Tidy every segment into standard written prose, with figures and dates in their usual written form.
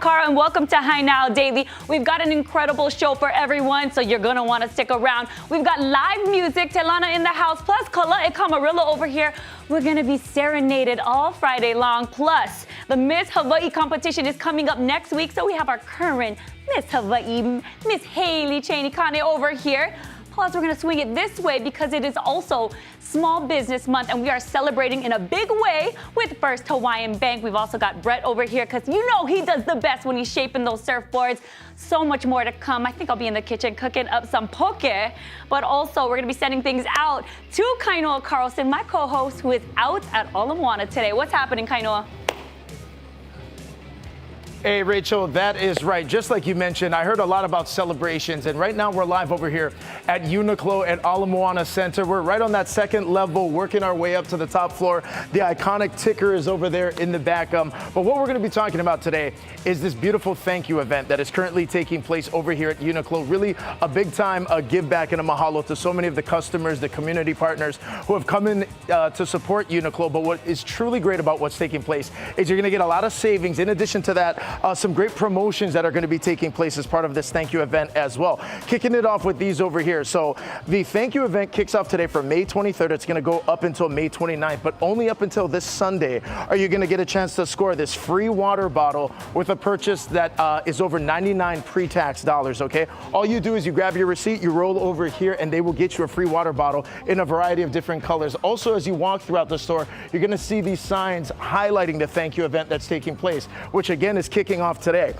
Cara, and welcome to High Now Daily. We've got an incredible show for everyone, so you're going to want to stick around. We've got live music, Telana in the house, plus Kala and Kamarillo over here. We're going to be serenaded all Friday long. Plus, the Miss Hawaii competition is coming up next week, so we have our current Miss Hawaii, Miss Haley Cheney Kane over here. Plus, we're going to swing it this way because it is also Small Business Month, and we are celebrating in a big way with First Hawaiian Bank. We've also got Brett over here because you know he does the best when he's shaping those surfboards. So much more to come. I think I'll be in the kitchen cooking up some poke, but also we're going to be sending things out to Kainoa Carlson, my co-host, who is out at Ala Moana today. What's happening, Kainoa? Hey, Rachel, that is right. Just like you mentioned, I heard a lot about celebrations, and right now we're live over here at Uniqlo at Ala Moana Center. We're right on that second level, working our way up to the top floor. The iconic ticker is over there in the back. But what we're going to be talking about today is this beautiful thank you event that is currently taking place over here at Uniqlo. Really a big time give back and a mahalo to so many of the customers, the community partners who have come in to support Uniqlo. But what is truly great about what's taking place is you're going to get a lot of savings. In addition to that, some great promotions that are going to be taking place as part of this thank you event as well. Kicking it off with these over here. So the thank you event kicks off today for May 23rd. It's going to go up until May 29th, but only up until this Sunday are you going to get a chance to score this free water bottle with a purchase that is over 99 pre-tax dollars, okay? All you do is you grab your receipt, you roll over here, and they will get you a free water bottle in a variety of different colors. Also, as you walk throughout the store, you're going to see these signs highlighting the thank you event that's taking place, which again is kicking off today.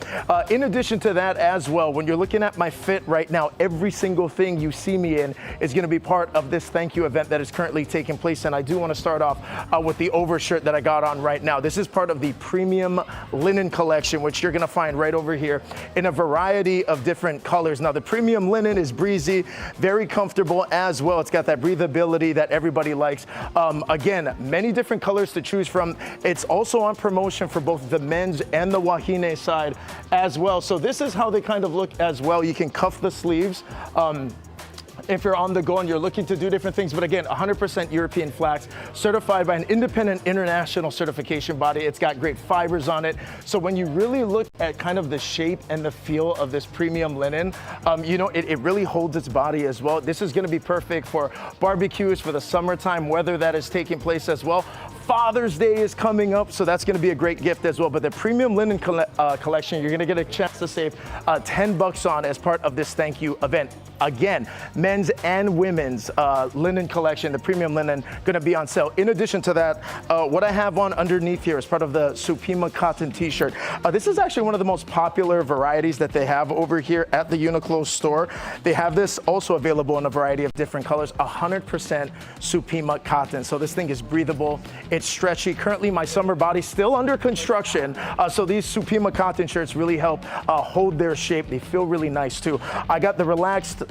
In addition to that as well, when you're looking at my fit right now, every single thing you see me in is going to be part of this thank you event that is currently taking place. And I do want to start off with the overshirt that I got on right now. This is part of the premium linen collection, which you're going to find right over here in a variety of different colors. Now, the premium linen is breezy, very comfortable as well. It's got that breathability that everybody likes. Again, many different colors to choose from. It's also on promotion for both the men's and the wahine side as well. So this is how they kind of look as well. You can cuff the sleeves if you're on the go and you're looking to do different things. But again, 100% European flax, certified by an independent international certification body. It's got great fibers on it. So when you really look at kind of the shape and the feel of this premium linen, you know, it really holds its body as well. This is going to be perfect for barbecues, for the summertime weather that is taking place as well. Father's Day is coming up, so that's going to be a great gift as well. But the premium linen collection, you're going to get a chance to save $10 on as part of this thank you event. Again, men's and women's linen collection, the premium linen, going to be on sale. In addition to that, what I have on underneath here is part of the Supima cotton t-shirt. This is actually one of the most popular varieties that they have over here at the Uniqlo store. They have this also available in a variety of different colors, 100% Supima cotton. So this thing is breathable. It's stretchy. Currently, my summer body's still under construction, so these Supima cotton shirts really help hold their shape. They feel really nice too. I got the relaxed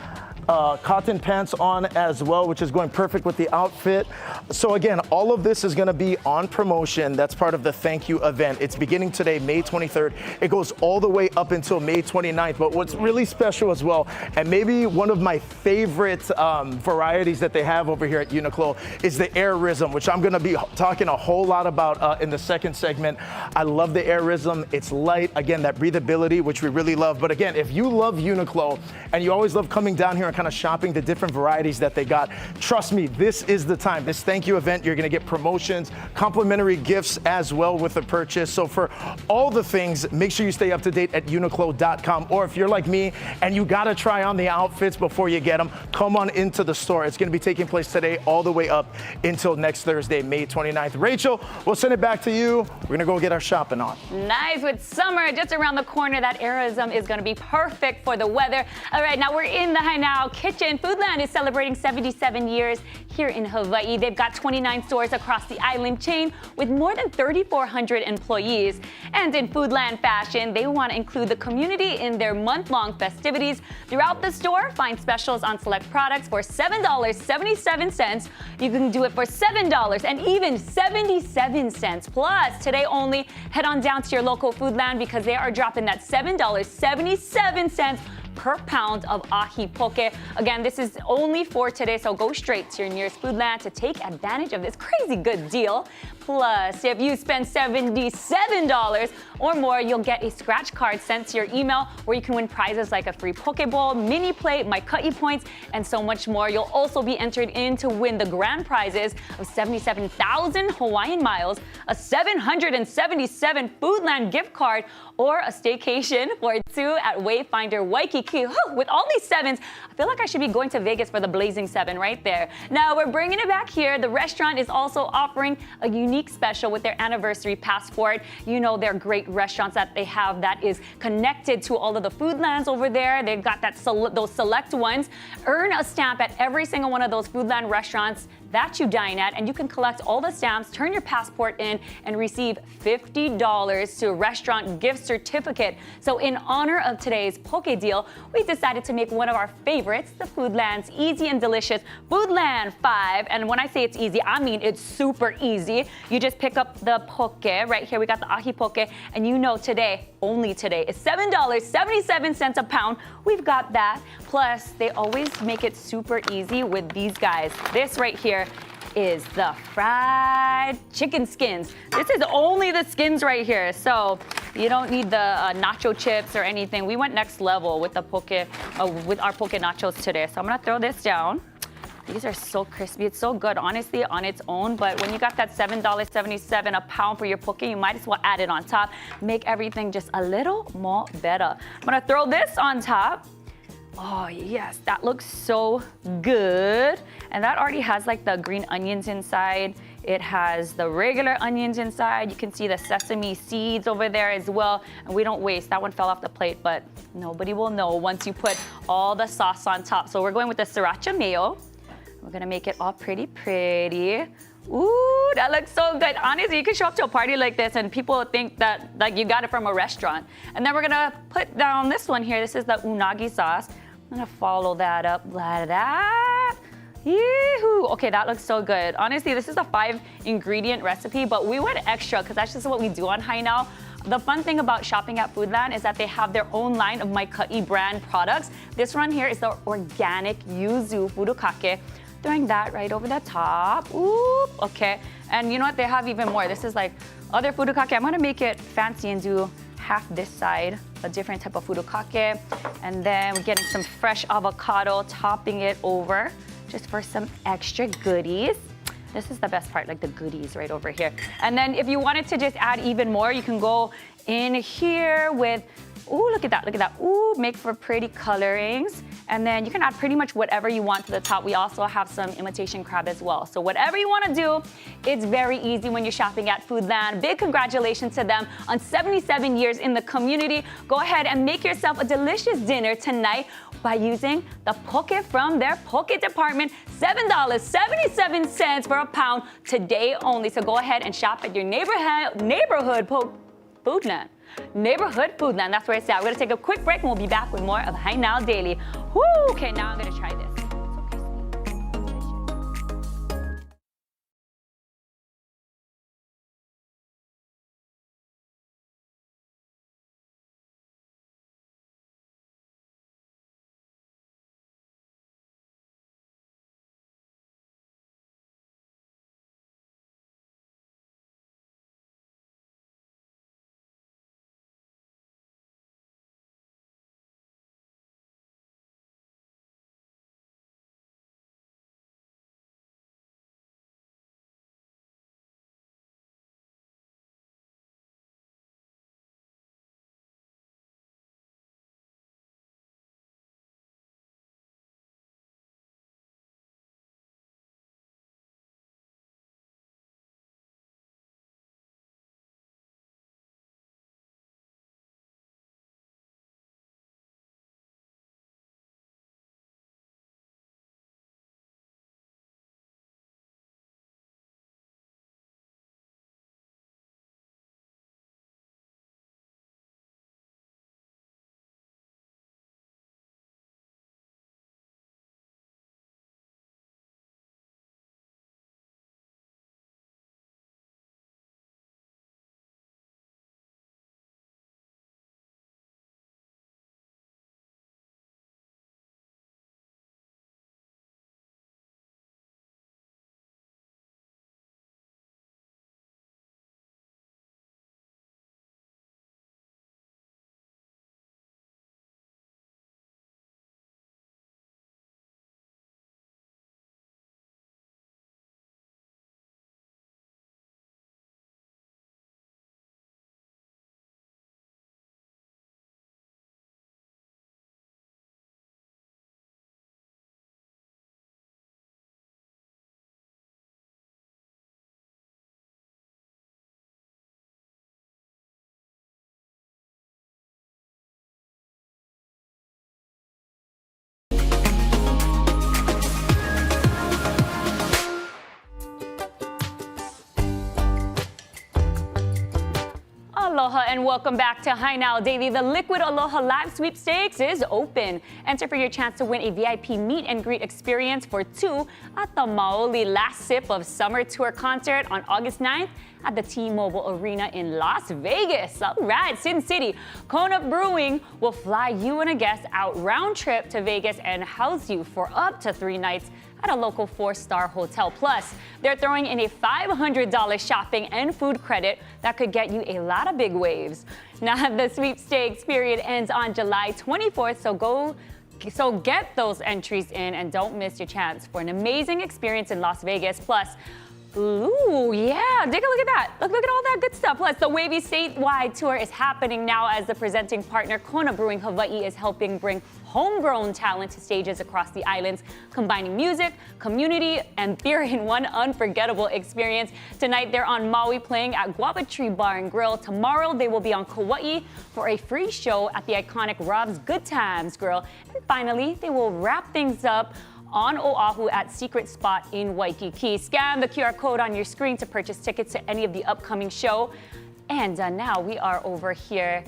cotton pants on as well, which is going perfect with the outfit. So again, all of this is going to be on promotion. That's part of the thank you event. It's beginning today, May 23rd. It goes all the way up until May 29th. But what's really special as well, and maybe one of my favorite varieties that they have over here at Uniqlo, is the Airism, which I'm going to be talking a whole lot about in the second segment. I love the Airism. It's light. Again, that breathability, which we really love. But again, if you love Uniqlo and you always love coming down here and kind of shopping the different varieties that they got, trust me, this is the time. This thank you event, you're going to get promotions, complimentary gifts as well with the purchase. So for all the things, make sure you stay up to date at uniqlo.com. Or if you're like me and you got to try on the outfits before you get them, come on into the store. It's going to be taking place today all the way up until next Thursday, May 29th. Rachel, we'll send it back to you. We're going to go get our shopping on. Nice. With summer just around the corner, that Airism is going to be perfect for the weather. All right, now we're in the High Now kitchen. Foodland is celebrating 77 years here in Hawaii. They've got 29 stores across the island chain with more than 3,400 employees. And in Foodland fashion, they want to include the community in their month-long festivities. Throughout the store, find specials on select products for $7.77. You can do it for $7 and even 77 cents. Plus, today only, head on down to your local Foodland because they are dropping that $7.77 per pound of ahi poke. Again, this is only for today, so go straight to your nearest Foodland to take advantage of this crazy good deal. Plus, if you spend $77 or more, you'll get a scratch card sent to your email where you can win prizes like a free poke bowl, mini plate, my Ka'i points, and so much more. You'll also be entered in to win the grand prizes of 77,000 Hawaiian miles, a 777 Foodland gift card, or a staycation for two at Wayfinder Waikiki. Whew, with all these sevens, I feel like I should be going to Vegas for the Blazing 7 right there. Now we're bringing it back here. The restaurant is also offering a unique special with their anniversary passport. You know, they're great restaurants that they have that is connected to all of the Foodlands over there. They've got that those select ones. Earn a stamp at every single one of those Foodland restaurants that you dine at, and you can collect all the stamps, turn your passport in, and receive $50 to a restaurant gift certificate. So in honor of today's poke deal, we decided to make one of our favorites, the Foodland's easy and delicious Foodland 5. And when I say it's easy, I mean it's super easy. You just pick up the poke. Right here we got the ahi poke, and you know today, only today, is $7.77 a pound. We've got that. Plus, they always make it super easy with these guys. This right here is the fried chicken skins. This is only the skins right here, so you don't need the nacho chips or anything. We went next level with the poke, with our poke nachos today. So I'm gonna throw this down. These are so crispy. It's so good, honestly, on its own. But when you got that $7.77 a pound for your poke, you might as well add it on top. Make everything just a little more better. I'm gonna throw this on top. Oh yes, that looks so good. And that already has like the green onions inside. It has the regular onions inside. You can see the sesame seeds over there as well. And we don't waste. That one fell off the plate, but nobody will know once you put all the sauce on top. So we're going with the sriracha mayo. We're gonna make it all pretty. Ooh, that looks so good. Honestly, you can show up to a party like this and people think that like you got it from a restaurant. And then we're gonna put down this one here. This is the unagi sauce. I'm gonna follow that up like that. Yee-hoo. Okay, that looks so good. Honestly, this is a 5-ingredient recipe, but we went extra because that's just what we do on Hai Now. The fun thing about shopping at Foodland is that they have their own line of My Ka'i brand products. This one here is the organic yuzu furikake. Throwing that right over the top. Ooh, okay. And you know what? They have even more. This is like other furikake. I'm gonna make it fancy and do half this side, a different type of furikake. And then we're getting some fresh avocado, topping it over just for some extra goodies. This is the best part, like the goodies right over here. And then if you wanted to just add even more, you can go in here with, ooh, look at that. Ooh, make for pretty colorings. And then you can add pretty much whatever you want to the top. We also have some imitation crab as well. So whatever you want to do, it's very easy when you're shopping at Foodland. Big congratulations to them on 77 years in the community. Go ahead and make yourself a delicious dinner tonight by using the poke from their poke department. $7.77 for a pound today only. So go ahead and shop at your neighborhood Foodland. Neighborhood Foodland, that's where it's at. We're gonna take a quick break and we'll be back with more of Hai Now Daily. Woo! Okay, now I'm gonna try this. and welcome back to Hi Now Daily. The Liquid Aloha Live Sweepstakes is open. Enter for your chance to win a VIP meet and greet experience for two at the Maoli Last Sip of Summer Tour concert on August 9th at the T-Mobile Arena in Las Vegas. All right, Sin City. Kona Brewing will fly you and a guest out round trip to Vegas and house you for up to 3 nights at a local 4-star hotel. Plus, they're throwing in a $500 shopping and food credit that could get you a lot of big waves. Now, the sweepstakes period ends on July 24th, so get those entries in and don't miss your chance for an amazing experience in Las Vegas. Plus, ooh, yeah, take a look at that. Look at all that good stuff. Plus, the Wavy statewide tour is happening now as the presenting partner, Kona Brewing Hawaii, is helping bring homegrown talent to stages across the islands, combining music, community, and beer in one unforgettable experience. Tonight, they're on Maui playing at Guava Tree Bar and Grill. Tomorrow, they will be on Kauai for a free show at the iconic Rob's Good Times Grill. And finally, they will wrap things up on Oahu at Secret Spot in Waikiki. Scan the QR code on your screen to purchase tickets to any of the upcoming show. And now we are over here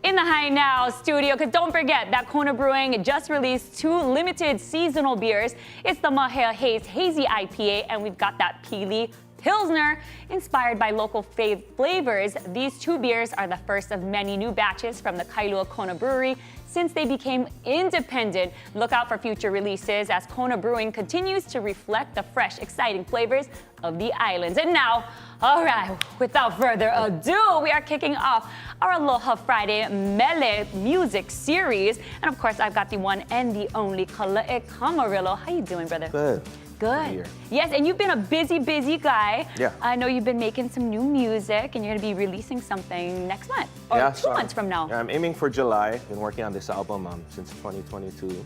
in the Hi Now studio, because don't forget that Kona Brewing just released 2 limited seasonal beers. It's the Mahea Haze Hazy IPA, and we've got that Pili Pilsner, inspired by local flavors. These 2 beers are the first of many new batches from the Kailua Kona Brewery since they became independent. Look out for future releases as Kona Brewing continues to reflect the fresh, exciting flavors of the islands. And now, all right, without further ado, we are kicking off our Aloha Friday Mele music series. And of course, I've got the one and the only Kalae Kamarillo. How you doing, brother? Good. Good. Yes, and you've been a busy guy. Yeah. I know you've been making some new music, and you're going to be releasing something next month, or 2 months from now. Yeah, I'm aiming for July. Been working on this album since 2022.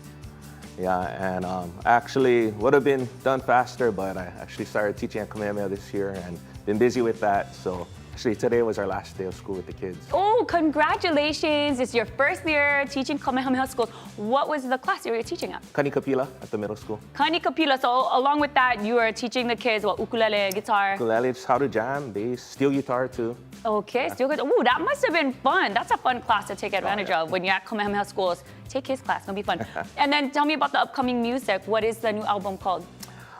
Yeah, and actually would have been done faster, but I actually started teaching at Kamehameha this year and been busy with that. So actually today was our last day of school with the kids. Oh, congratulations. It's your first year teaching Kamehameha schools. What was the class you were teaching at? Kanikapila at the middle school. Kanikapila. So along with that, you were teaching the kids what, ukulele, guitar? Ukulele, just how to jam, bass, steel guitar too. Okay, still good. Ooh, that must have been fun. That's a fun class to take advantage of when you're at Kamehameha schools. Take his class, it'll be fun. And then tell me about the upcoming music. What is the new album called?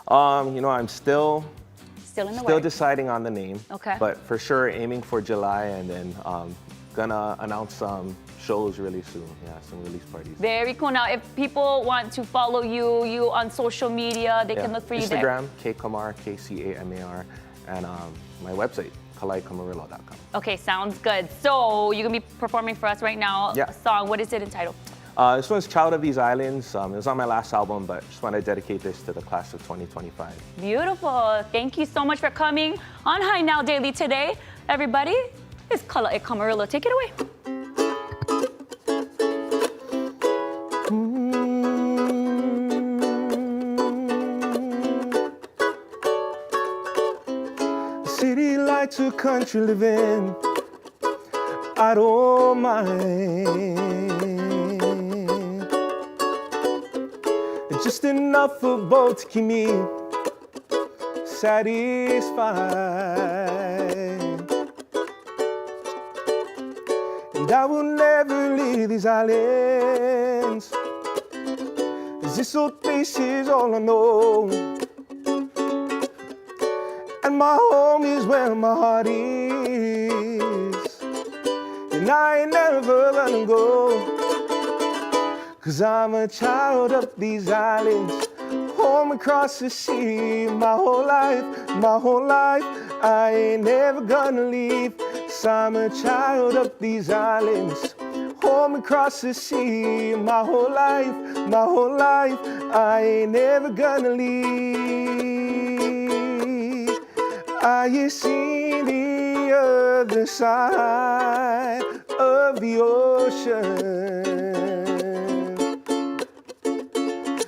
I'm still Still deciding on the name. Okay. But for sure aiming for July, and then gonna announce some shows really soon. Yeah, some release parties. Very cool. Now, if people want to follow you on social media, they can look for you there. Instagram, Kkamar, Kcamar, and my website, kalaikamarillo.com. Okay, sounds good. So you're gonna be performing for us right now. Yeah. A song. What is it entitled? This one's Child of These Islands. It was on my last album, but just want to dedicate this to the class of 2025. Beautiful. Thank you so much for coming on Hi Now Daily today. Everybody, it's Kalae Kamarillo. Take it away. City lights or country living, I don't mind. Just enough for both to keep me satisfied. And I will never leave these islands, 'cause this old place is all I know. And my home is where my heart is, and I ain't never gonna go. 'Cause I'm a child of these islands, home across the sea. My whole life, I ain't never gonna leave. 'Cause I'm a child of these islands, home across the sea. My whole life, I ain't never gonna leave. I see the other side of the ocean,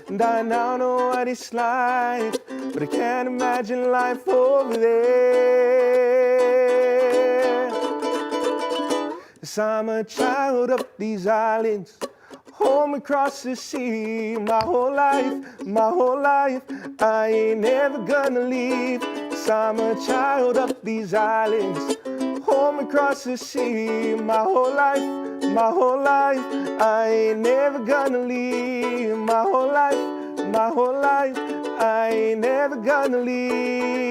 and I now know what it's like, but I can't imagine life over there. 'Cause I'm a child of these islands, home across the sea. My whole life, I ain't never gonna leave. 'Cause I'm a child of these islands, home home across the sea. My whole life, I ain't never gonna leave. My whole life, I ain't never gonna leave.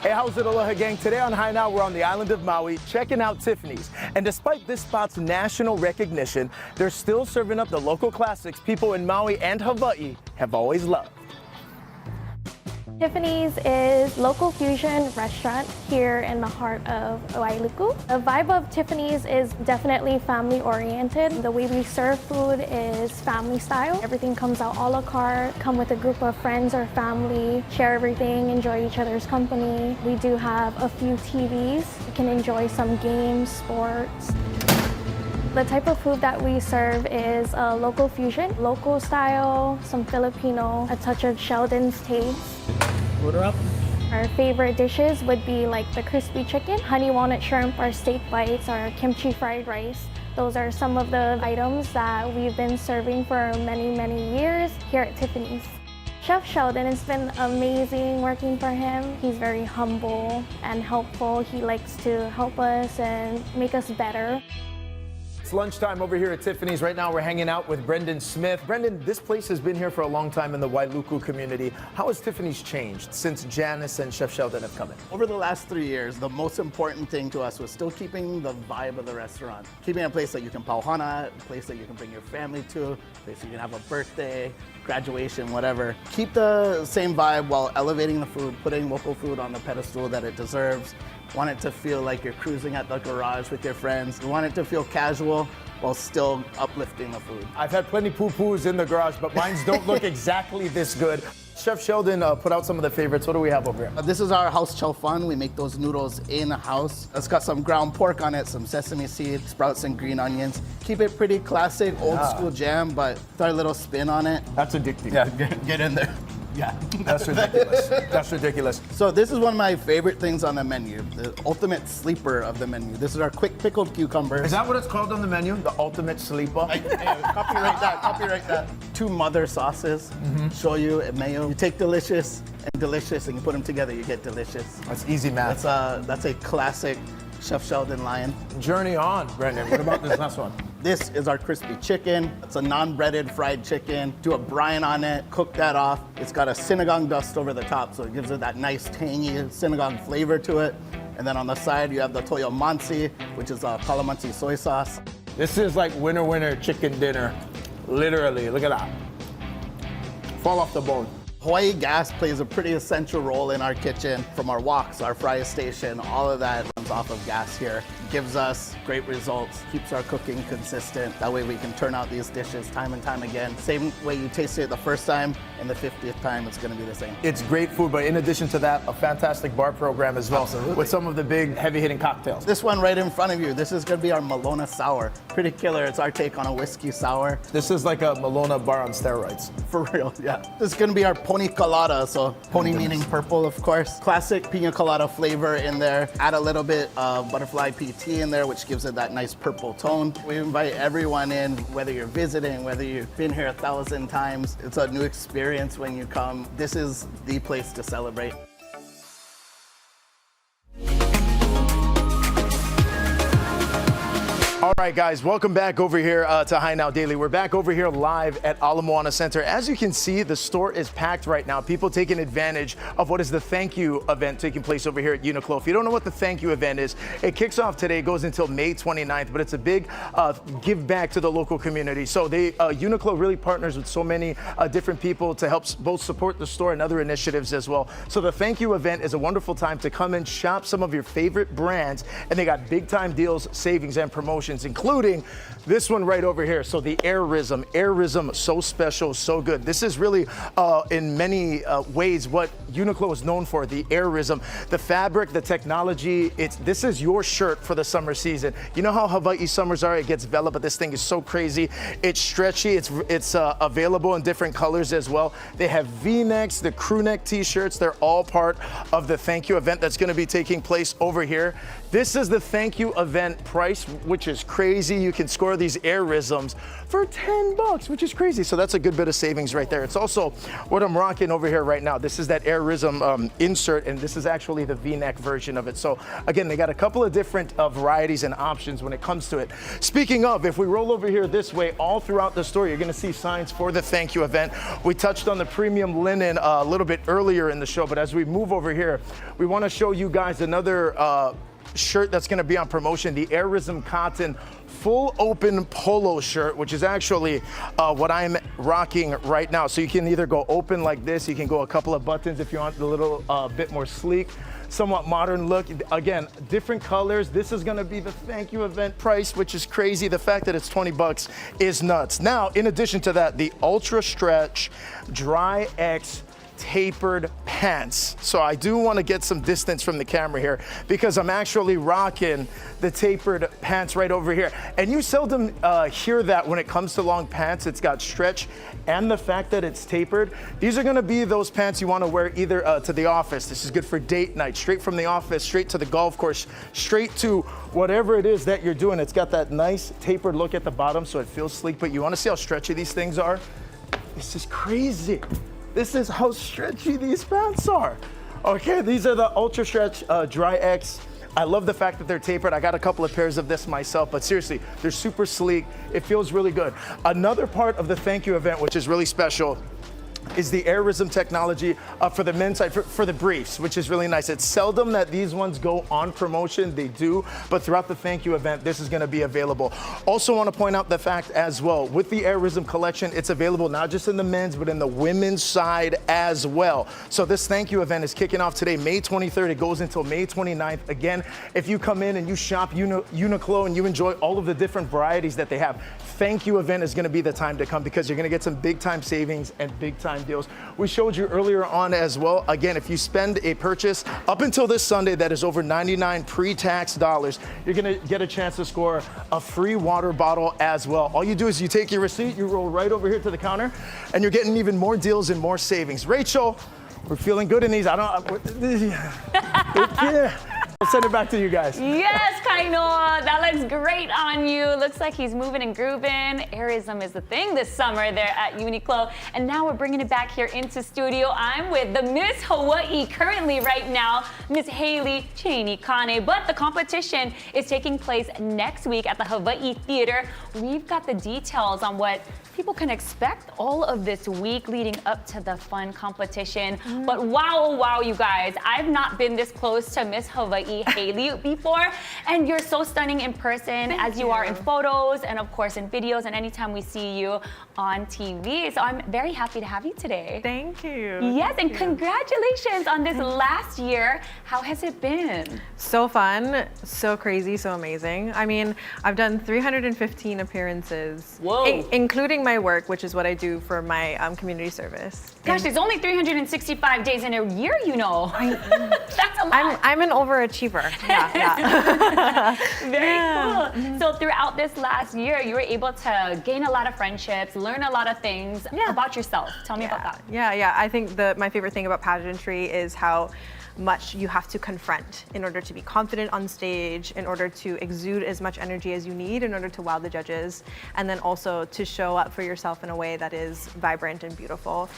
Hey, how's it, Aloha gang? Today on High Now, we're on the island of Maui, checking out Tiffany's. And despite this spot's national recognition, they're still serving up the local classics people in Maui and Hawaii have always loved. Tiffany's is local fusion restaurant here in the heart of Wailuku. The vibe of Tiffany's is definitely family oriented. The way we serve food is family style. Everything comes out a la carte, come with a group of friends or family, share everything, enjoy each other's company. We do have a few TVs. You can enjoy some games, sports. The type of food that we serve is a local fusion, local style, some Filipino, a touch of Sheldon's taste. Order up. Our favorite dishes would be like the crispy chicken, honey walnut shrimp, our steak bites, our kimchi fried rice. Those are some of the items that we've been serving for many, many years here at Tiffany's. Chef Sheldon, it's been amazing working for him. He's very humble and helpful. He likes to help us and make us better. It's lunchtime over here at Tiffany's. Right now we're hanging out with Brendan Smith. Brendan, this place has been here for a long time in the Wailuku community. How has Tiffany's changed since Janice and Chef Sheldon have come in? Over the last 3 years, the most important thing to us was still keeping the vibe of the restaurant. Keeping a place that you can pauhana, a place that you can bring your family to, a place you can have a birthday, graduation, whatever. Keep the same vibe while elevating the food, putting local food on the pedestal that it deserves. Want it to feel like you're cruising at the garage with your friends. You want it to feel casual while still uplifting the food. I've had plenty poo-poos in the garage, but mines don't look exactly this good. Chef Sheldon put out some of the favorites. What do we have over here? This is our house chow fun. We make those noodles in-house. It's got some ground pork on it, some sesame seeds, sprouts, and green onions. Keep it pretty classic, old school jam, but throw a little spin on it. That's addicting. Yeah, get in there. Yeah. That's ridiculous. That's ridiculous. So this is one of my favorite things on the menu, the ultimate sleeper of the menu. This is our quick pickled cucumbers. Is that what it's called on the menu? The ultimate sleeper? Hey, copyright that. 2 mother sauces, shoyu and mayo. You take delicious and delicious and you put them together, you get delicious. That's easy math. That's a classic Chef Sheldon line. Journey on, Brendan. What about this last one? This is our crispy chicken. It's a non-breaded fried chicken. Do a brine on it, cook that off. It's got a sinigang dust over the top, so it gives it that nice tangy sinigang flavor to it. And then on the side, you have the toyo mansi, which is a calamansi soy sauce. This is like winner chicken dinner. Literally, look at that. Fall off the bone. Hawaii gas plays a pretty essential role in our kitchen. From our woks, our fry station, all of that runs off of gas here. Gives us great results, keeps our cooking consistent. That way we can turn out these dishes time and time again. Same way you tasted it the first time, and the 50th time it's gonna be the same. It's great food, but in addition to that, a fantastic bar program as well. Absolutely. With some of the big heavy-hitting cocktails. This one right in front of you, this is gonna be our Malona Sour. Pretty killer, it's our take on a whiskey sour. This is like a Malona bar on steroids. For real, yeah. This is gonna be our pony colada, so pony meaning purple, of course. Classic pina colada flavor in there. Add a little bit of butterfly pea tea in there, which gives it that nice purple tone. We invite everyone in, whether you're visiting, whether you've been here 1,000 times. It's a new experience when you come. This is the place to celebrate. All right, guys, welcome back over here to High Now Daily. We're back over here live at Ala Moana Center. As you can see, the store is packed right now. People taking advantage of what is the thank you event taking place over here at Uniqlo. If you don't know what the thank you event is, it kicks off today, goes until May 29th, but it's a big give back to the local community. So Uniqlo really partners with so many different people to help both support the store and other initiatives as well. So the thank you event is a wonderful time to come and shop some of your favorite brands, and they got big time deals, savings, and promotions, including this one right over here. So the Airism, so special, so good. This is really in many ways what Uniqlo is known for, the Airism. The fabric, the technology, this is your shirt for the summer season. You know how Hawaii summers are, it gets velvet, but this thing is so crazy. It's stretchy, it's available in different colors as well. They have V-necks, the crew neck t-shirts, they're all part of the thank you event that's gonna be taking place over here. This is the thank you event price, which is crazy. You can score these Airisms for $10, which is crazy. So that's a good bit of savings right there. It's also what I'm rocking over here right now. This is that Airism insert, and this is actually the V-neck version of it. So again, they got a couple of different varieties and options when it comes to it. Speaking of, if we roll over here this way, all throughout the store, you're gonna see signs for the thank you event. We touched on the premium linen a little bit earlier in the show, but as we move over here, we wanna show you guys another shirt that's going to be on promotion, the Airism Cotton full open polo shirt, which is actually what I'm rocking right now. So you can either go open like this, you can go a couple of buttons if you want a little bit more sleek, somewhat modern look. Again, different colors. This is going to be the thank you event price, which is crazy. The fact that it's $20 is nuts. Now, in addition to that, the Ultra Stretch Dry X tapered pants. So I do want to get some distance from the camera here because I'm actually rocking the tapered pants right over here. And you seldom hear that when it comes to long pants. It's got stretch and the fact that it's tapered. These are going to be those pants you want to wear either to the office. This is good for date night, straight from the office, straight to the golf course, straight to whatever it is that you're doing. It's got that nice tapered look at the bottom so it feels sleek, but you want to see how stretchy these things are? This is crazy. This is how stretchy these pants are. Okay, these are the Ultra Stretch Dry X. I love the fact that they're tapered. I got a couple of pairs of this myself, but seriously, they're super sleek. It feels really good. Another part of the thank you event, which is really special, is the Airism technology for the men's side, for the briefs, which is really nice. It's seldom that these ones go on promotion. They do, but throughout the thank you event, this is going to be available. Also want to point out the fact as well, with the Airism collection, it's available not just in the men's, but in the women's side as well. So this thank you event is kicking off today, May 23rd. It goes until May 29th. Again, if you come in and you shop Uniqlo and you enjoy all of the different varieties that they have, thank you event is going to be the time to come because you're going to get some big time savings and big time deals. We showed you earlier on as well. Again, if you spend a purchase up until this Sunday that is over 99 pre-tax dollars, you're gonna get a chance to score a free water bottle as well. All you do is you take your receipt, you roll right over here to the counter, and you're getting even more deals and more savings. Rachel, we're feeling good in these. I'll send it back to you guys. Yes, Kainoa, that looks great on you. Looks like he's moving and grooving. Airism is the thing this summer there at Uniqlo. And now we're bringing it back here into studio. I'm with the Miss Hawaii currently right now, Miss Haley Cheney Kane. But the competition is taking place next week at the Hawaii Theater. We've got the details on what people can expect all of this week leading up to the fun competition. But wow, oh wow, you guys, I've not been this close to Miss Hawaii Haley before, and you're so stunning in person as you are in photos and of course in videos and anytime we see you on TV. So I'm very happy to have you today. Thank you. Yes, and congratulations on this last year. How has it been? So fun, so crazy, so amazing. I mean, I've done 315 appearances, Whoa. Including my work, which is what I do for my community service. Gosh, there's only 365 days in a year, you know. That's a lot. I'm an overachiever. Yeah. Very cool. So throughout this last year, you were able to gain a lot of friendships, learn a lot of things about yourself. Tell me about that. Yeah. I think my favorite thing about pageantry is how much you have to confront in order to be confident on stage, in order to exude as much energy as you need in order to wow the judges, and then also to show up for yourself in a way that is vibrant and beautiful.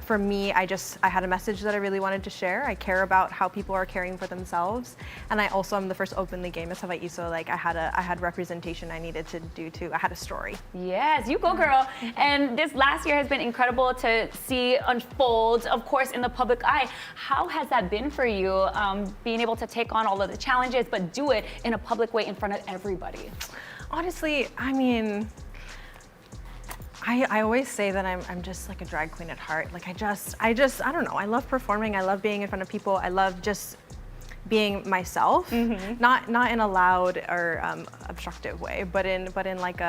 For me, I had a message that I really wanted to share. I care about how people are caring for themselves, and I also am the first openly gay Miss Hawaii, so like I had representation I needed to do too. I had a story. Yes, you go, girl. And this last year has been incredible to see unfold, of course, in the public eye. How has that been for you, being able to take on all of the challenges, but do it in a public way in front of everybody? Honestly, I mean, I always say that I'm just like a drag queen at heart. Like I don't know. I love performing. I love being in front of people. I love just being myself, not in a loud or obstructive way, but in like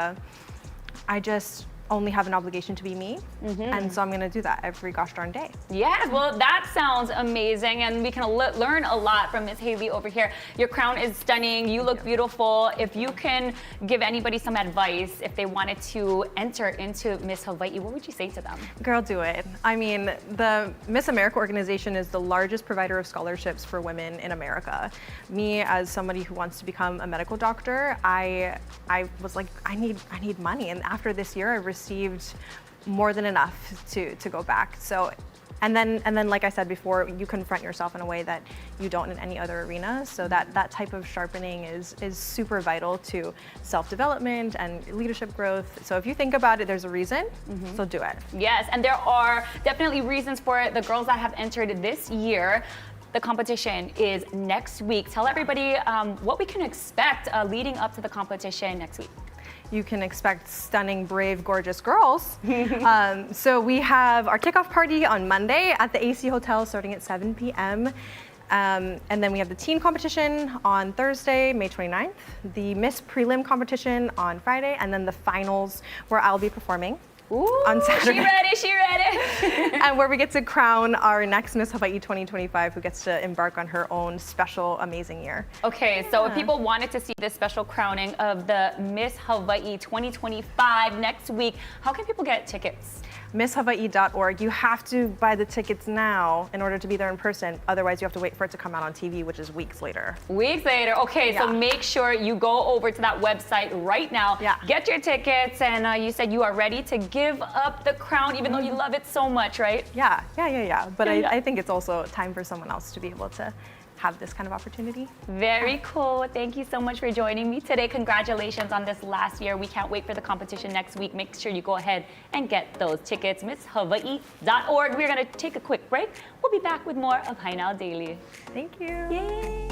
I just only have an obligation to be me, and so I'm gonna do that every gosh darn day. Yeah, well, that sounds amazing, and we can learn a lot from Miss Haley over here. Your crown is stunning, you look beautiful. If you can give anybody some advice if they wanted to enter into Miss Hawaii, what would you say to them? Girl, do it. I mean, the Miss America organization is the largest provider of scholarships for women in America. Me, as somebody who wants to become a medical doctor, I was like, I need money, and after this year, I received more than enough to go back. So, and then like I said before, you confront yourself in a way that you don't in any other arena. So that type of sharpening is super vital to self-development and leadership growth. So if you think about it, there's a reason, so do it. Yes, and there are definitely reasons for the girls that have entered this year. The competition is next week. Tell everybody what we can expect leading up to the competition next week. You can expect stunning, brave, gorgeous girls. So we have our kickoff party on Monday at the AC Hotel starting at 7 p.m. And then we have the teen competition on Thursday, May 29th, the Miss Prelim competition on Friday, and then the finals where I'll be performing. Ooh, on Saturday. She ready. And where we get to crown our next Miss Hawaii 2025, who gets to embark on her own special, amazing year. Okay, so if people wanted to see this special crowning of the Miss Hawaii 2025 next week, how can people get tickets? MissHawaii.org. You have to buy the tickets now in order to be there in person. Otherwise, you have to wait for it to come out on TV, which is weeks later. Weeks later. Okay, so make sure you go over to that website right now. Yeah. Get your tickets, and you said you are ready to give up the crown, even though you love it so much, right? Yeah. But I think it's also time for someone else to be able to have this kind of opportunity. Very cool. Thank you so much for joining me today. Congratulations on this last year. We can't wait for the competition next week. Make sure you go ahead and get those tickets. MissHawaii.org. We're going to take a quick break. We'll be back with more of Hi Now Daily. Thank you. Yay.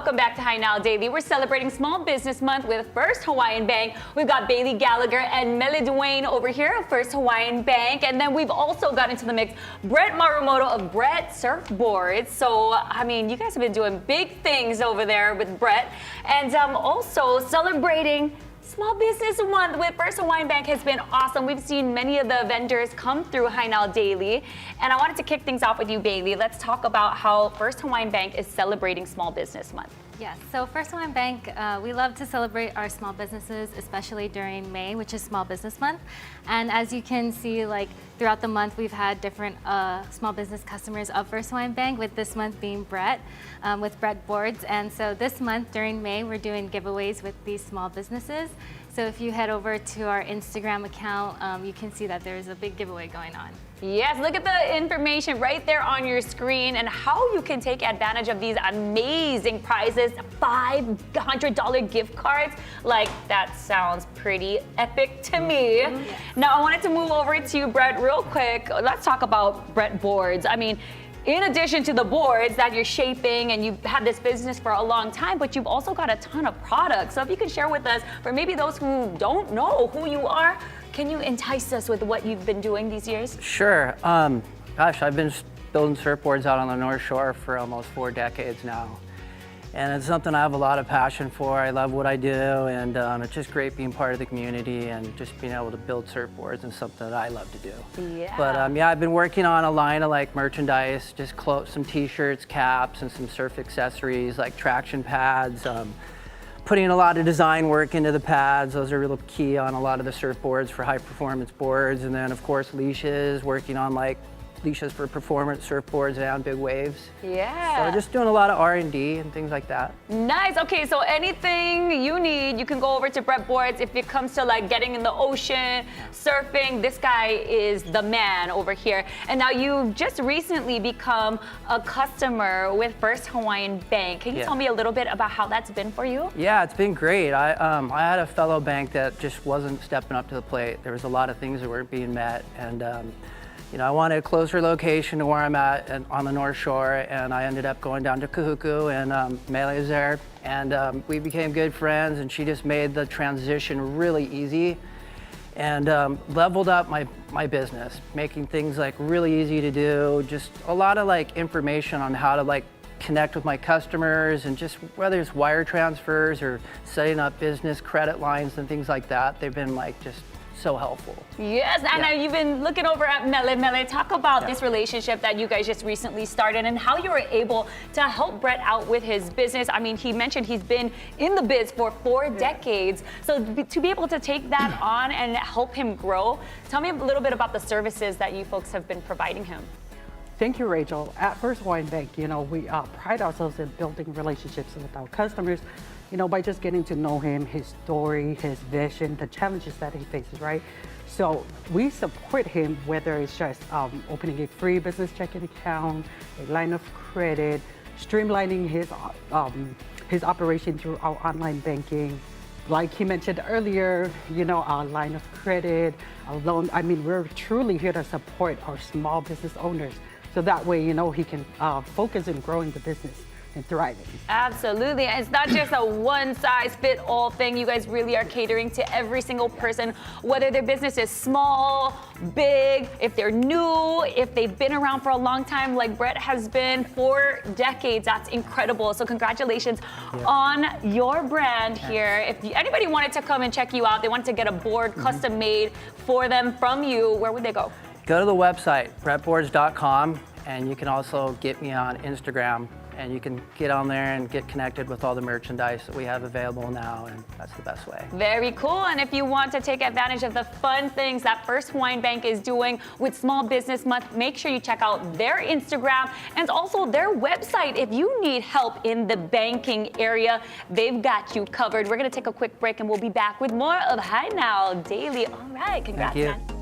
Welcome back to Hi Now Daily. We're celebrating Small Business Month with First Hawaiian Bank. We've got Bailey Gallagher and Mele Duane over here of First Hawaiian Bank. And then we've also got into the mix Brett Marumoto of Brett Surfboards. So, I mean, you guys have been doing big things over there with Brett. And also celebrating Small Business Month with First Hawaiian Bank has been awesome. We've seen many of the vendors come through Hi Now Daily. And I wanted to kick things off with you, Bailey. Let's talk about how First Hawaiian Bank is celebrating Small Business Month. Yes, so First Hawaiian Bank, we love to celebrate our small businesses, especially during May, which is Small Business Month. And as you can see, like throughout the month, we've had different small business customers of First Hawaiian Bank, with this month being Brett, with Brett Boards. And so this month during May, we're doing giveaways with these small businesses. So if you head over to our Instagram account, you can see that there's a big giveaway going on. Yes, look at the information right there on your screen and how you can take advantage of these amazing prizes. $500 gift cards. Like, that sounds pretty epic to me. Mm-hmm. Now, I wanted to move over to you, Brett, real quick. Let's talk about Brett Boards. I mean, in addition to the boards that you're shaping, and you've had this business for a long time, but you've also got a ton of products. So if you can share with us, for maybe those who don't know who you are, can you entice us with what you've been doing these years? Sure. Gosh, I've been building surfboards out on the North Shore for almost 4 decades now. And it's something I have a lot of passion for. I love what I do, and it's just great being part of the community and just being able to build surfboards is something that I love to do. Yeah. But yeah, I've been working on a line of like merchandise, just some t-shirts, caps, and some surf accessories like traction pads. Putting a lot of design work into the pads. Those are real key on a lot of the surfboards for high performance boards. And then of course leashes, working on like leashes for performance surfboards and big waves. Yeah. So just doing a lot of R&D and things like that. Nice. Okay, so anything you need, you can go over to Brett Boards. If it comes to like getting in the ocean, surfing, this guy is the man over here. And now you've just recently become a customer with First Hawaiian Bank. Can you tell me a little bit about how that's been for you? Yeah, it's been great. I had a fellow bank that just wasn't stepping up to the plate. There was a lot of things that weren't being met, and you know, I wanted a closer location to where I'm at and on the North Shore, and I ended up going down to Kahuku, and Mele was there, and we became good friends, and she just made the transition really easy and leveled up my business, making things like really easy to do, just a lot of like information on how to like connect with my customers, and just whether it's wire transfers or setting up business credit lines and things like that. They've been like just so helpful. Yes, and you've been looking over at Mele. Mele, talk about this relationship that you guys just recently started and how you were able to help Brett out with his business. I mean, he mentioned he's been in the biz for 4 decades. So to be able to take that on and help him grow, tell me a little bit about the services that you folks have been providing him. Thank you, Rachel. At First Hawaiian Bank, you know, we pride ourselves in building relationships with our customers, you know, by just getting to know him, his story, his vision, the challenges that he faces, right? So we support him, whether it's just opening a free business checking account, a line of credit, streamlining his operation through our online banking. Like he mentioned earlier, you know, our line of credit, our loan. I mean, we're truly here to support our small business owners. So that way, you know, he can focus on growing the business and thriving. Absolutely. And it's not just a one-size-fit-all thing. You guys really are catering to every single person, whether their business is small, big, if they're new, if they've been around for a long time, like Brett has been 4 decades. That's incredible. So congratulations on your brand here. If anybody wanted to come and check you out, they wanted to get a board custom made for them from you, where would they go? Go to the website, brettboards.com, and you can also get me on Instagram, and you can get on there and get connected with all the merchandise that we have available now, and that's the best way. Very cool. And if you want to take advantage of the fun things that First Hawaiian Bank is doing with Small Business Month, make sure you check out their Instagram and also their website. If you need help in the banking area, they've got you covered. We're going to take a quick break, and we'll be back with more of Hi Now Daily. All right, congrats, Thank you. man.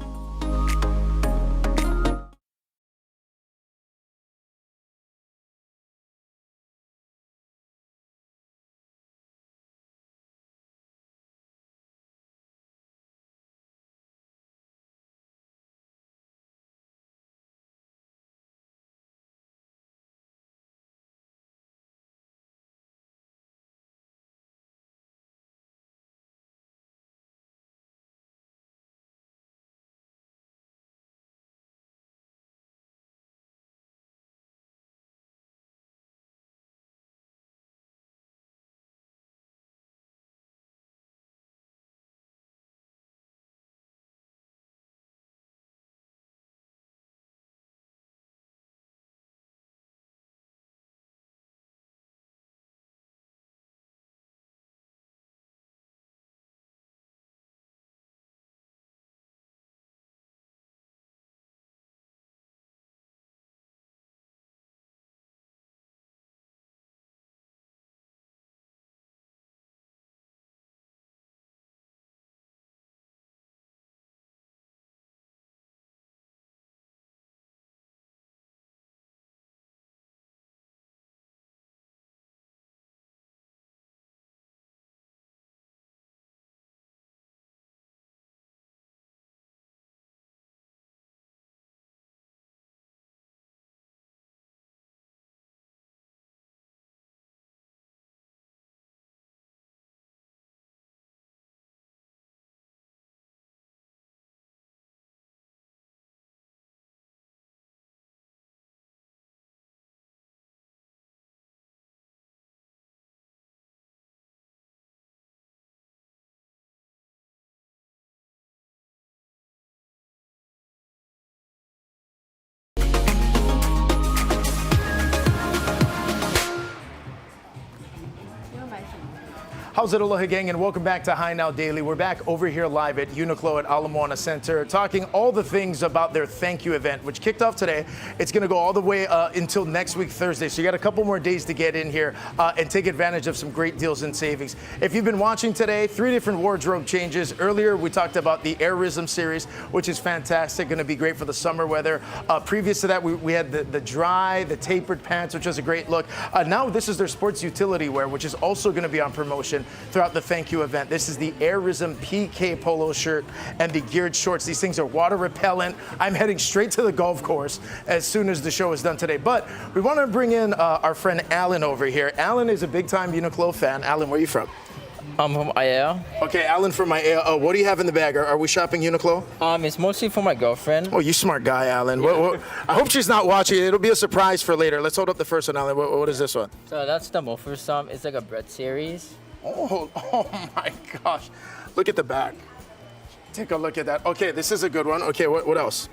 How's it, Aloha gang, and welcome back to High Now Daily. We're back over here live at Uniqlo at Ala Moana Center, talking all the things about their thank you event, which kicked off today. It's going to go all the way until next week, Thursday. So you got a couple more days to get in here and take advantage of some great deals and savings. If you've been watching today, 3 different wardrobe changes. Earlier, we talked about the Airism series, which is fantastic, going to be great for the summer weather. Previous to that, we had the dry, the tapered pants, which was a great look. Now this is their sports utility wear, which is also going to be on promotion throughout the thank you event. This is the Airism PK polo shirt and the geared shorts. These things are water repellent. I'm heading straight to the golf course as soon as the show is done today. But we want to bring in our friend Alan over here. Alan is a big time Uniqlo fan. Alan, where are you from? I'm from Aiea. Okay, Alan from Aiea. What do you have in the bag? Are we shopping Uniqlo? It's mostly for my girlfriend. Oh, you smart guy, Alan. I hope she's not watching. It'll be a surprise for later. Let's hold up the first one, Alan. What is this one? So that's the Mofusam. It's like a bread series. Oh my gosh. Look at the back. Take a look at that. Okay, this is a good one. Okay, what else?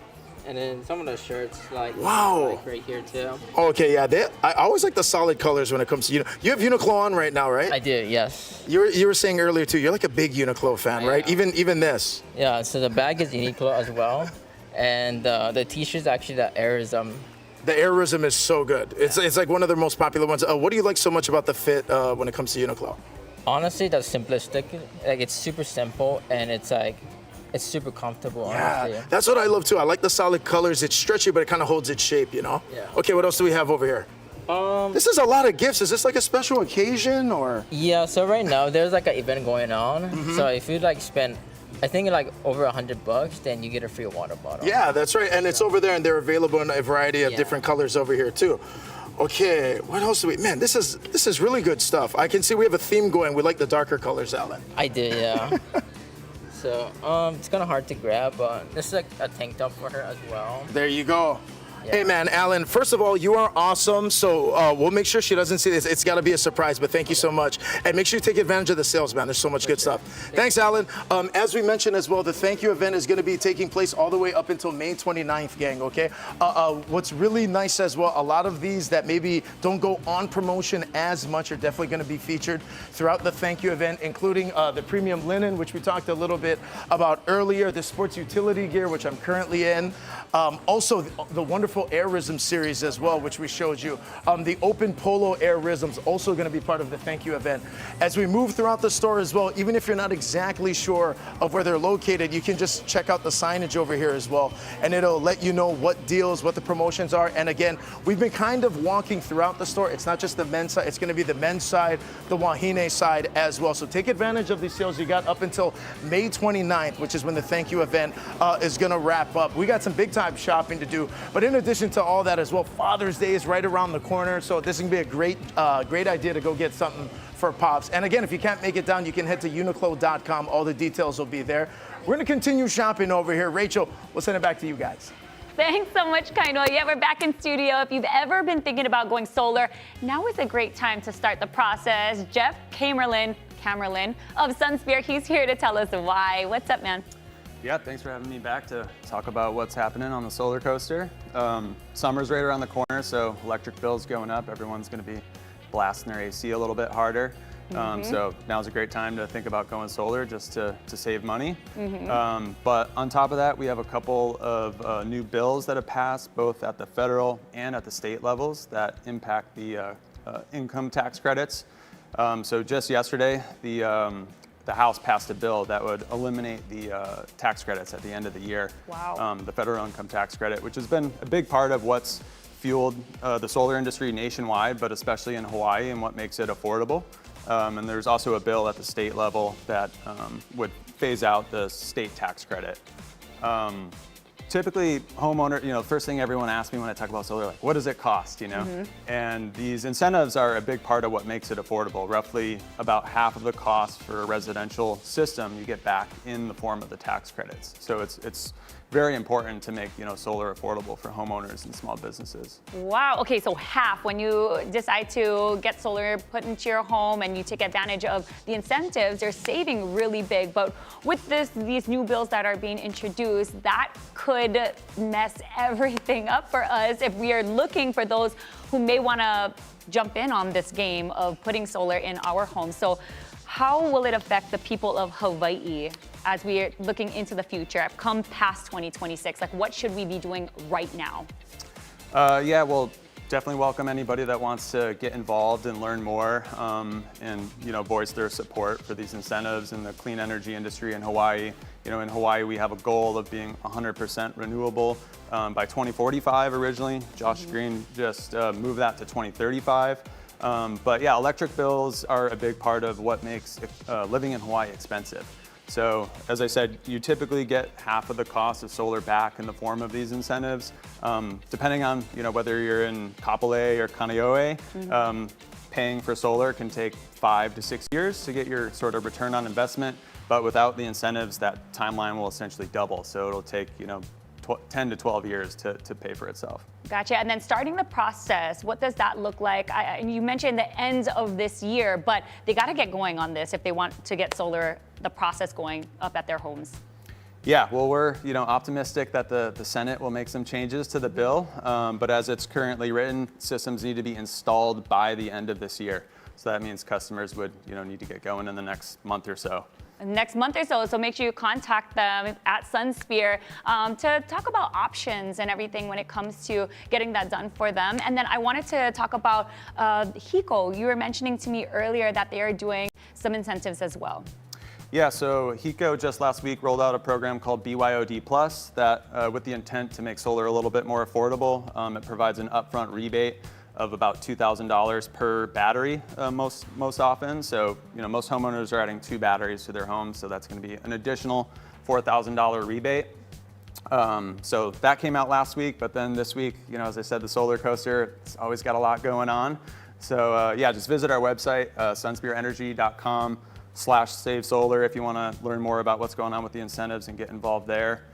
And then some of the shirts, like, wow, like right here too. Okay, yeah. I always like the solid colors when it comes to you have Uniqlo on right now, right? I do, yes. You were saying earlier too, you're like a big Uniqlo fan, right? Even this. Yeah, so the bag is Uniqlo as well. And the t-shirt's actually the Airism. The Airism is so good. It's like one of their most popular ones. What do you like so much about the fit when it comes to Uniqlo? Honestly, that's simplistic. Like, it's super simple, and it's super comfortable, honestly. Yeah, that's what I love too. I like the solid colors. It's stretchy, but it kind of holds its shape, you know? Yeah. Okay, what else do we have over here? This is a lot of gifts. Is this like a special occasion or? Yeah, so right now there's like an event going on. So if you like spend, I think like over $100, then you get a free water bottle. Yeah, that's right. And it's over there, and they're available in a variety of different colors over here too. Okay, what else do we? Man, this is really good stuff. I can see we have a theme going. We like the darker colors, Alan. I do, yeah. So it's kind of hard to grab, but this is like a tank top for her as well. There you go. Yeah. Hey man, Alan, first of all, you are awesome. So we'll make sure she doesn't see this. It's got to be a surprise, but thank you so much. And make sure you take advantage of the sales, man. There's so much good stuff. Thanks, Alan. As we mentioned as well, the thank you event is going to be taking place all the way up until May 29th, gang, okay? What's really nice as well, a lot of these that maybe don't go on promotion as much are definitely going to be featured throughout the thank you event, including the premium linen, which we talked a little bit about earlier, the sports utility gear, which I'm currently in. Also, the wonderful Airism series as well, which we showed you. The open polo Airism's also going to be part of the thank you event. As we move throughout the store as well, even if you're not exactly sure of where they're located, you can just check out the signage over here as well, and it'll let you know what deals, what the promotions are. And again, we've been kind of walking throughout the store. It's not just the men's side, it's going to be the men's side, the wahine side as well. So take advantage of these sales you got up until May 29th, which is when the thank you event is going to wrap up. We got some big time shopping to do, but in addition to all that as well, Father's Day is right around the corner, so this is gonna be a great idea to go get something for Pops. And again, if you can't make it down, you can head to Uniqlo.com. All the details will be there. We're gonna continue shopping over here. Rachel, we'll send it back to you guys. Thanks so much, Kainoa. Yeah, we're back in studio. If you've ever been thinking about going solar, now is a great time to start the process. Jeff Camerlin of Sunspear, he's here to tell us why. What's up, man? Yeah, thanks for having me back to talk about what's happening on the solar coaster. Summer's right around the corner, so electric bills going up. Everyone's going to be blasting their AC a little bit harder. So now's a great time to think about going solar just to save money. But on top of that, we have a couple of new bills that have passed both at the federal and at the state levels that impact the income tax credits. So just yesterday, the House passed a bill that would eliminate the tax credits at the end of the year. Wow. The federal income tax credit, which has been a big part of what's fueled the solar industry nationwide, but especially in Hawaii, and what makes it affordable. And there's also a bill at the state level that would phase out the state tax credit. Typically, homeowner, first thing everyone asks me when I talk about solar, like, what does it cost, And these incentives are a big part of what makes it affordable. Roughly about half of the cost for a residential system you get back in the form of the tax credits. So it's very important to make solar affordable for homeowners and small businesses. Wow. Okay, so half when you decide to get solar put into your home and you take advantage of the incentives, you're saving really big. But with these new bills that are being introduced, that could mess everything up for us if we are looking for those who may want to jump in on this game of putting solar in our homes. So How will it affect the people of Hawaii as we are looking into the future, come past 2026? Like, what should we be doing right now? Yeah, well, definitely welcome anybody that wants to get involved and learn more, and voice their support for these incentives in the clean energy industry in Hawaii. In Hawaii, we have a goal of being 100% renewable by 2045 originally. Josh Green just moved that to 2035. But yeah, electric bills are a big part of what makes living in Hawaii expensive. So as I said, you typically get half of the cost of solar back in the form of these incentives. Depending on whether you're in Kapolei or Kaneohe, paying for solar can take 5 to 6 years to get your sort of return on investment. But without the incentives, that timeline will essentially double. So it'll take 10 to 12 years to pay for itself. Gotcha. And then starting the process, what does that look like? And you mentioned the end of this year, but they got to get going on this if they want to get the process going up at their homes. Yeah, well, we're optimistic that the Senate will make some changes to the bill, but as it's currently written, systems need to be installed by the end of this year. So that means customers would need to get going in the next month or so. Next month or so, so make sure you contact them at SunSpear to talk about options and everything when it comes to getting that done for them. And then I wanted to talk about HECO. You were mentioning to me earlier that they are doing some incentives as well. Yeah, so HECO just last week rolled out a program called BYOD Plus that with the intent to make solar a little bit more affordable. It provides an upfront rebate of about $2,000 per battery most often. So most homeowners are adding 2 batteries to their homes, so that's going to be an additional $4,000 rebate. So that came out last week, but then this week, as I said, the solar coaster, it's always got a lot going on. So yeah, just visit our website, sunspearenergy.com/save solar if you want to learn more about what's going on with the incentives and get involved there.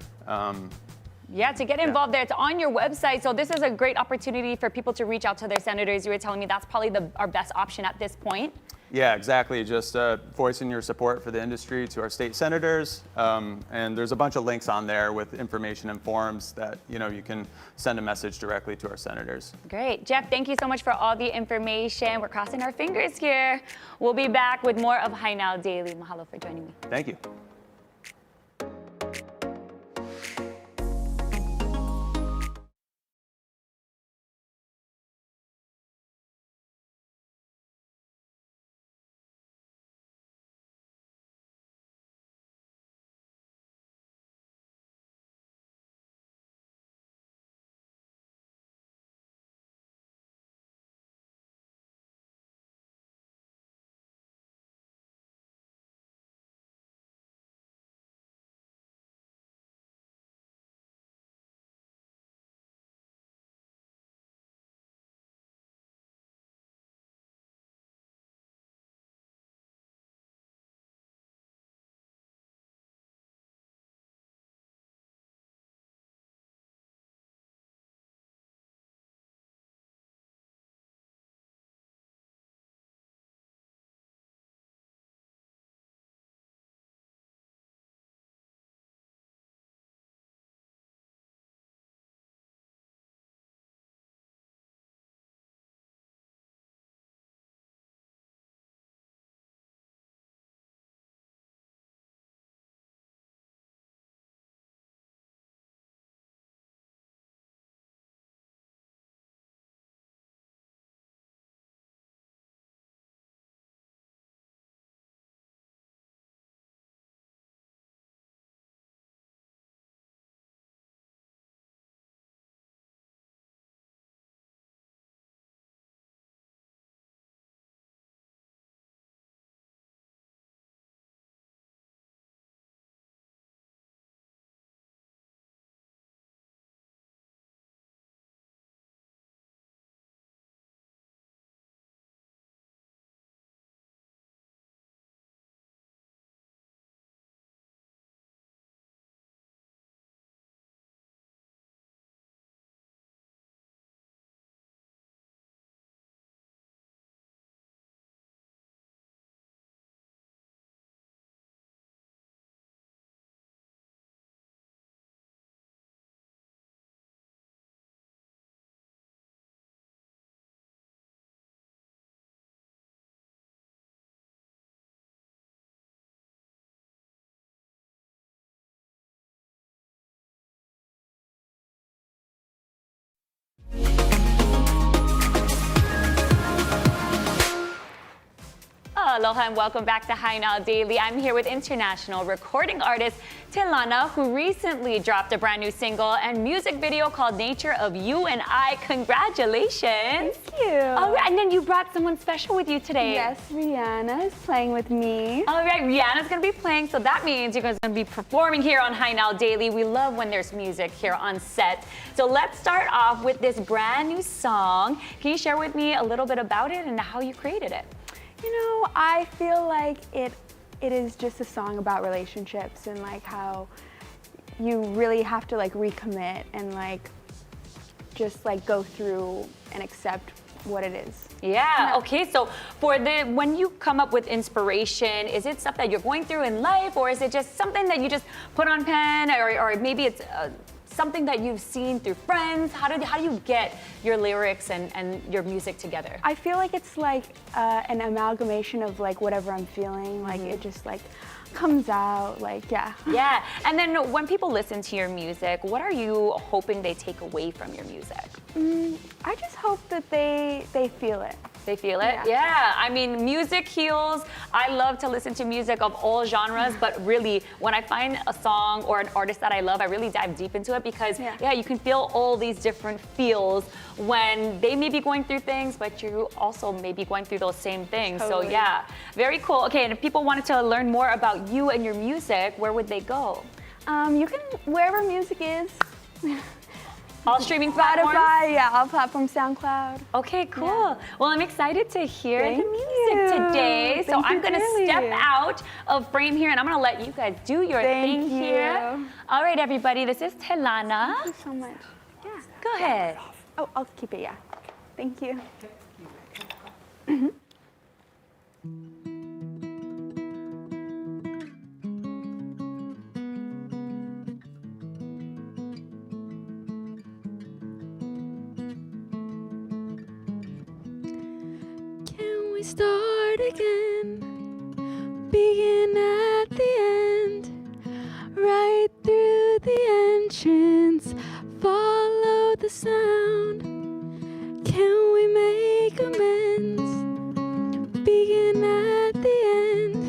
Yeah, to get involved there, it's on your website. So this is a great opportunity for people to reach out to their senators. You were telling me that's probably our best option at this point. Yeah, exactly. Just voicing your support for the industry to our state senators. And there's a bunch of links on there with information and forms that you can send a message directly to our senators. Great. Jeff, thank you so much for all the information. We're crossing our fingers here. We'll be back with more of Hi Now Daily. Mahalo for joining me. Thank you. Aloha, aloha, and welcome back to High Now Daily. I'm here with international recording artist Tilana, who recently dropped a brand new single and music video called Nature of You and I. Congratulations. Thank you. All right, and then you brought someone special with you today. Yes, Rihanna is playing with me. All right, Rihanna's gonna be playing, so that means you guys are gonna be performing here on High Now Daily. We love when there's music here on set. So let's start off with this brand new song. Can you share with me a little bit about it and how you created it? You know, I feel like it is just a song about relationships and like how you really have to like recommit and like just like go through and accept what it is. Yeah, okay, so when you come up with inspiration, is it stuff that you're going through in life, or is it just something that you just put on pen, or maybe it's something that you've seen through friends? How do you get your lyrics and your music together? I feel like it's like an amalgamation of like whatever I'm feeling, like it just like comes out, like, yeah. Yeah, and then when people listen to your music, what are you hoping they take away from your music? I just hope that they feel it. They feel it? Yeah. I mean, music heals. I love to listen to music of all genres, but really, when I find a song or an artist that I love, I really dive deep into it because, you can feel all these different feels when they may be going through things, but you also may be going through those same things. Totally. So yeah, very cool. Okay, and if people wanted to learn more about you and your music, where would they go? You can, wherever music is. All streaming platforms? Spotify, yeah, all platforms, SoundCloud. Okay, cool. Yeah. Well, I'm excited to hear Thank the music you. today. So I'm gonna step out of frame here and I'm gonna let you guys do your thing here. All right, everybody, this is Tilana. Thank you so much. Yeah. Go ahead. Oh, I'll keep it, yeah. Thank you. Start again, begin at the end, right through the entrance, follow the sound. Can we make amends? Begin at the end,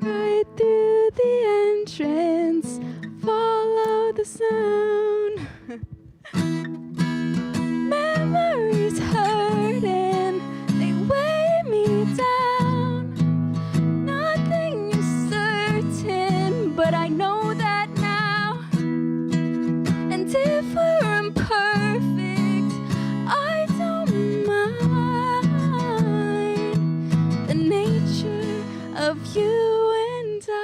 right through the entrance, follow the sound. Memories hurting, they weigh me down. Nothing is certain, but I know that now. And if we're imperfect, I don't mind the nature of you and I.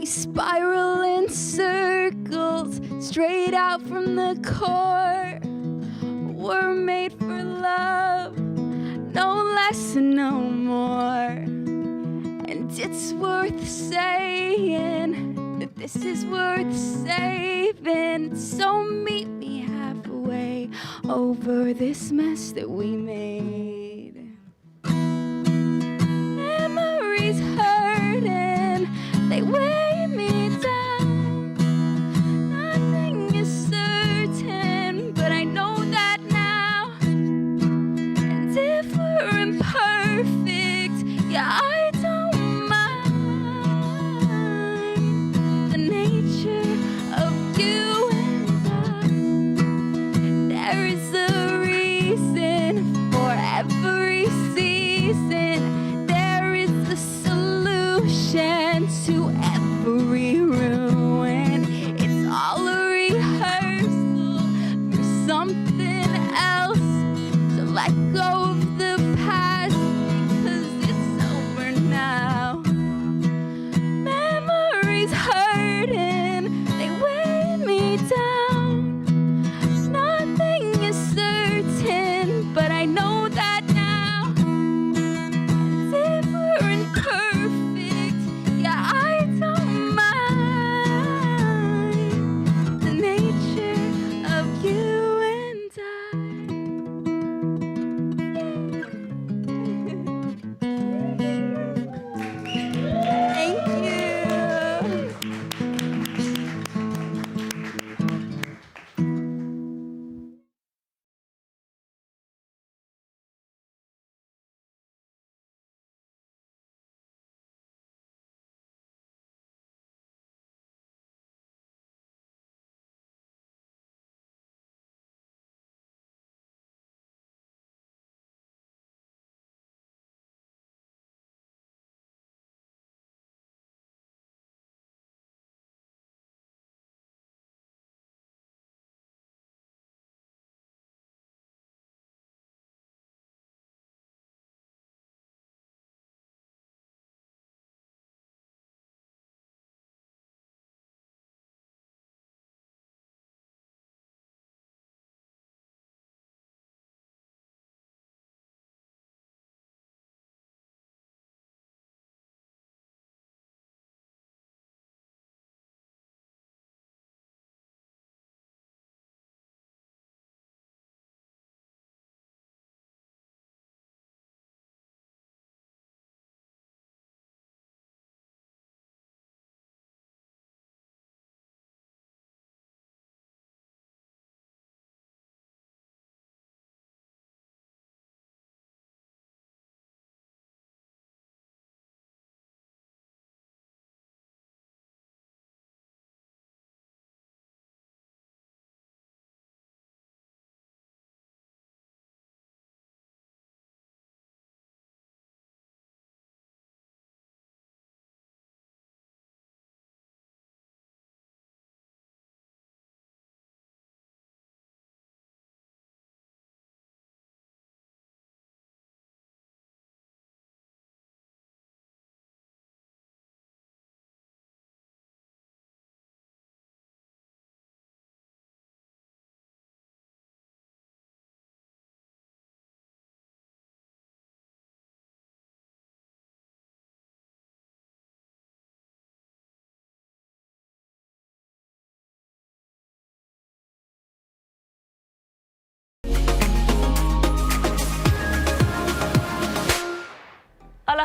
Spiral in circles, straight out from the core. We're made for love, no less and no more. And it's worth saying that this is worth saving. So meet me halfway over this mess that we made. Memories hurting, they weigh me down. Nothing is certain, but I know that now. And if we're imperfect, yeah, I don't mind the nature of you and I. There is a reason for everything.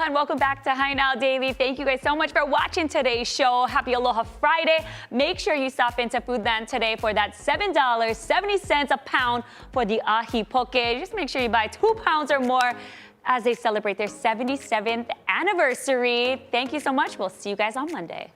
everyone. Welcome back to Hi Now Daily. Thank you guys so much for watching today's show. Happy Aloha Friday. Make sure you stop into Foodland today for that $7.70 a pound for the ahi poke. Just make sure you buy 2 pounds or more as they celebrate their 77th anniversary. Thank you so much. We'll see you guys on Monday.